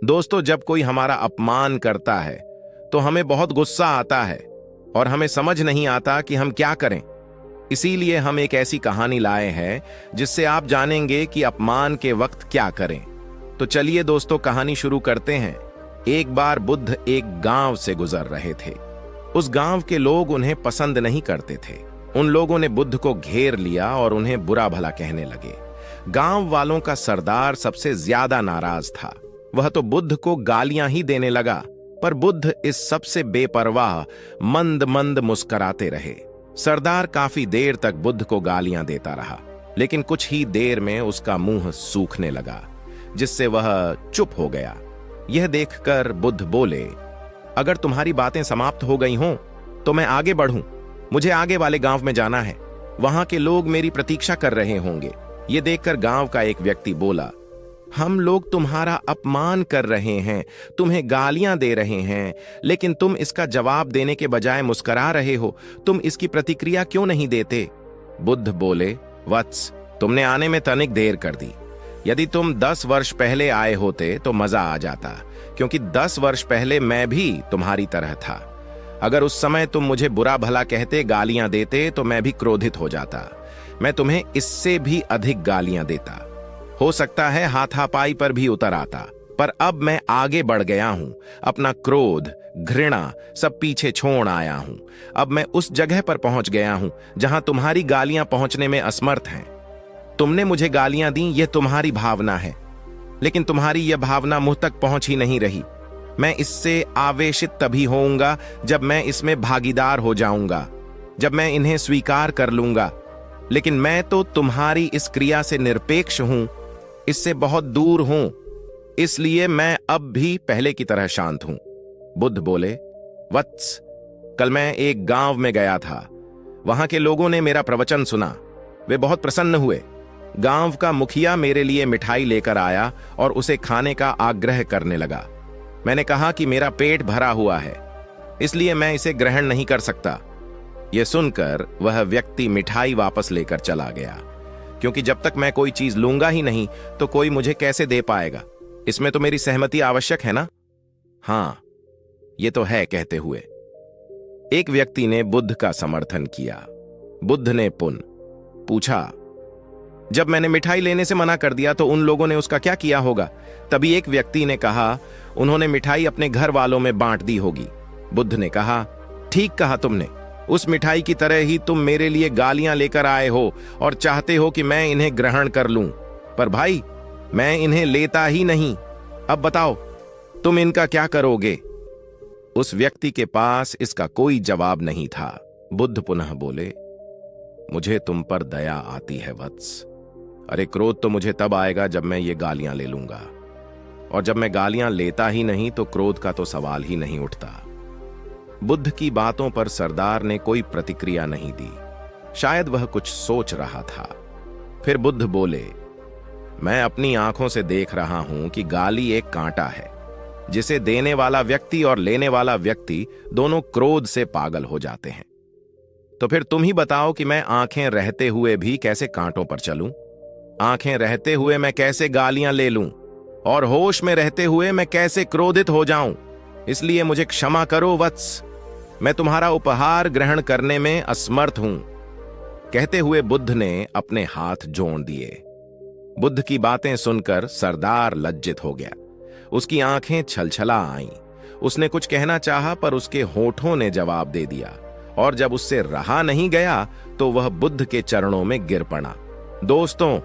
दोस्तों, जब कोई हमारा अपमान करता है तो हमें बहुत गुस्सा आता है और हमें समझ नहीं आता कि हम क्या करें। इसीलिए हम एक ऐसी कहानी लाए हैं जिससे आप जानेंगे कि अपमान के वक्त क्या करें। तो चलिए दोस्तों, कहानी शुरू करते हैं। एक बार बुद्ध एक गांव से गुजर रहे थे। उस गांव के लोग उन्हें पसंद नहीं करते थे। उन लोगों ने बुद्ध को घेर लिया और उन्हें बुरा भला कहने लगे। गांव वालों का सरदार सबसे ज्यादा नाराज था। वह तो बुद्ध को गालियां ही देने लगा, पर बुद्ध इस सबसे बेपरवाह मंद मंद मुस्कुराते रहे। सरदार काफी देर तक बुद्ध को गालियां देता रहा, लेकिन कुछ ही देर में उसका मुंह सूखने लगा, जिससे वह चुप हो गया। यह देखकर बुद्ध बोले, अगर तुम्हारी बातें समाप्त हो गई हों तो मैं आगे बढ़ूं। मुझे आगे वाले गांव में जाना है। वहां के लोग मेरी प्रतीक्षा कर रहे होंगे। यह देखकर गांव का एक व्यक्ति बोला, हम लोग तुम्हारा अपमान कर रहे हैं, तुम्हें गालियां दे रहे हैं, लेकिन तुम इसका जवाब देने के बजाय मुस्कुरा रहे हो। तुम इसकी प्रतिक्रिया क्यों नहीं देते? बुद्ध बोले, वत्स, तुमने आने में तनिक देर कर दी। यदि तुम 10 वर्ष पहले आए होते तो मजा आ जाता, क्योंकि 10 वर्ष पहले मैं भी तुम्हारी तरह था। अगर उस समय तुम मुझे बुरा भला कहते, गालियां देते, तो मैं भी क्रोधित हो जाता। मैं तुम्हें इससे भी अधिक गालियां देता। हो सकता है हाथापाई पर भी उतर आता, पर अब मैं आगे बढ़ गया हूं। अपना क्रोध, घृणा सब पीछे छोड़ आया हूं। अब मैं उस जगह पर पहुंच गया हूं जहां तुम्हारी गालियां पहुंचने में असमर्थ हैं। तुमने मुझे गालियां दी, यह तुम्हारी भावना है, लेकिन तुम्हारी यह भावना मुझ तक पहुंच ही नहीं रही। मैं इससे आवेशित तभी होऊंगा जब मैं इसमें भागीदार हो जाऊंगा, जब मैं इन्हें स्वीकार कर लूंगा। लेकिन मैं तो तुम्हारी इस क्रिया से निरपेक्ष हूं, इससे बहुत दूर हूं, इसलिए मैं अब भी पहले की तरह शांत हूं। बुद्ध बोले, वत्स, कल मैं एक गांव में गया था। वहां के लोगों ने मेरा प्रवचन सुना। वे बहुत प्रसन्न हुए। गांव का मुखिया मेरे लिए मिठाई लेकर आया और उसे खाने का आग्रह करने लगा। मैंने कहा कि मेरा पेट भरा हुआ है, इसलिए मैं इसे ग्रहण नहीं कर सकता। यह सुनकर वह व्यक्ति मिठाई वापस लेकर चला गया, क्योंकि जब तक मैं कोई चीज लूंगा ही नहीं तो कोई मुझे कैसे दे पाएगा? इसमें तो मेरी सहमति आवश्यक है ना? हां, यह तो है, कहते हुए एक व्यक्ति ने बुद्ध का समर्थन किया। बुद्ध ने पुनः पूछा, जब मैंने मिठाई लेने से मना कर दिया तो उन लोगों ने उसका क्या किया होगा? तभी एक व्यक्ति ने कहा, उन्होंने मिठाई अपने घर वालों में बांट दी होगी। बुद्ध ने कहा, ठीक कहा तुमने। उस मिठाई की तरह ही तुम मेरे लिए गालियां लेकर आए हो और चाहते हो कि मैं इन्हें ग्रहण कर लूं, पर भाई, मैं इन्हें लेता ही नहीं। अब बताओ, तुम इनका क्या करोगे? उस व्यक्ति के पास इसका कोई जवाब नहीं था। बुद्ध पुनः बोले, मुझे तुम पर दया आती है वत्स। अरे, क्रोध तो मुझे तब आएगा जब मैं ये गालियां ले लूंगा, और जब मैं गालियां लेता ही नहीं तो क्रोध का तो सवाल ही नहीं उठता। बुद्ध की बातों पर सरदार ने कोई प्रतिक्रिया नहीं दी। शायद वह कुछ सोच रहा था। फिर बुद्ध बोले, मैं अपनी आंखों से देख रहा हूं कि गाली एक कांटा है, जिसे देने वाला व्यक्ति और लेने वाला व्यक्ति दोनों क्रोध से पागल हो जाते हैं। तो फिर तुम ही बताओ कि मैं आंखें रहते हुए भी कैसे कांटों पर चलूं? आंखें रहते हुए मैं कैसे गालियां ले लूं? और होश में रहते हुए मैं कैसे क्रोधित हो जाऊं? इसलिए मुझे क्षमा करो वत्स, मैं तुम्हारा उपहार ग्रहण करने में असमर्थ हूं। कहते हुए बुद्ध ने अपने हाथ जोड़ दिए। बुद्ध की बातें सुनकर सरदार लज्जित हो गया। उसकी आंखें छलछला आईं। उसने कुछ कहना चाहा, पर उसके होठों ने जवाब दे दिया, और जब उससे रहा नहीं गया तो वह बुद्ध के चरणों में गिर पड़ा। दोस्तों,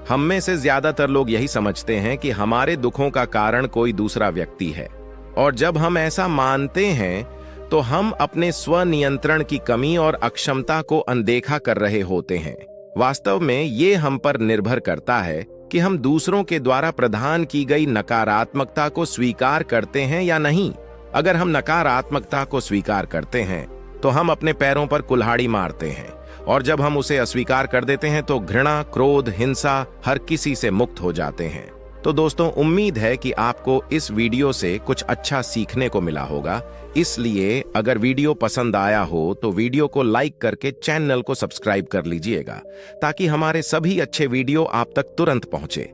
हम में से ज्यादातर लोग यही समझते हैं कि हमारे दुखों का कारण कोई दूसरा व्यक्ति है, और जब हम ऐसा मानते हैं तो हम अपने स्वनियंत्रण की कमी और अक्षमता को अनदेखा कर रहे होते हैं। वास्तव में ये हम पर निर्भर करता है कि हम दूसरों के द्वारा प्रदान की गई नकारात्मकता को स्वीकार करते हैं या नहीं। अगर हम नकारात्मकता को स्वीकार करते हैं तो हम अपने पैरों पर कुल्हाड़ी मारते हैं, और जब हम उसे अस्वीकार कर देते हैं तो घृणा, क्रोध, हिंसा हर किसी से मुक्त हो जाते हैं। तो दोस्तों, उम्मीद है कि आपको इस वीडियो से कुछ अच्छा सीखने को मिला होगा। इसलिए अगर वीडियो पसंद आया हो तो वीडियो को लाइक करके चैनल को सब्सक्राइब कर लीजिएगा, ताकि हमारे सभी अच्छे वीडियो आप तक तुरंत पहुंचे।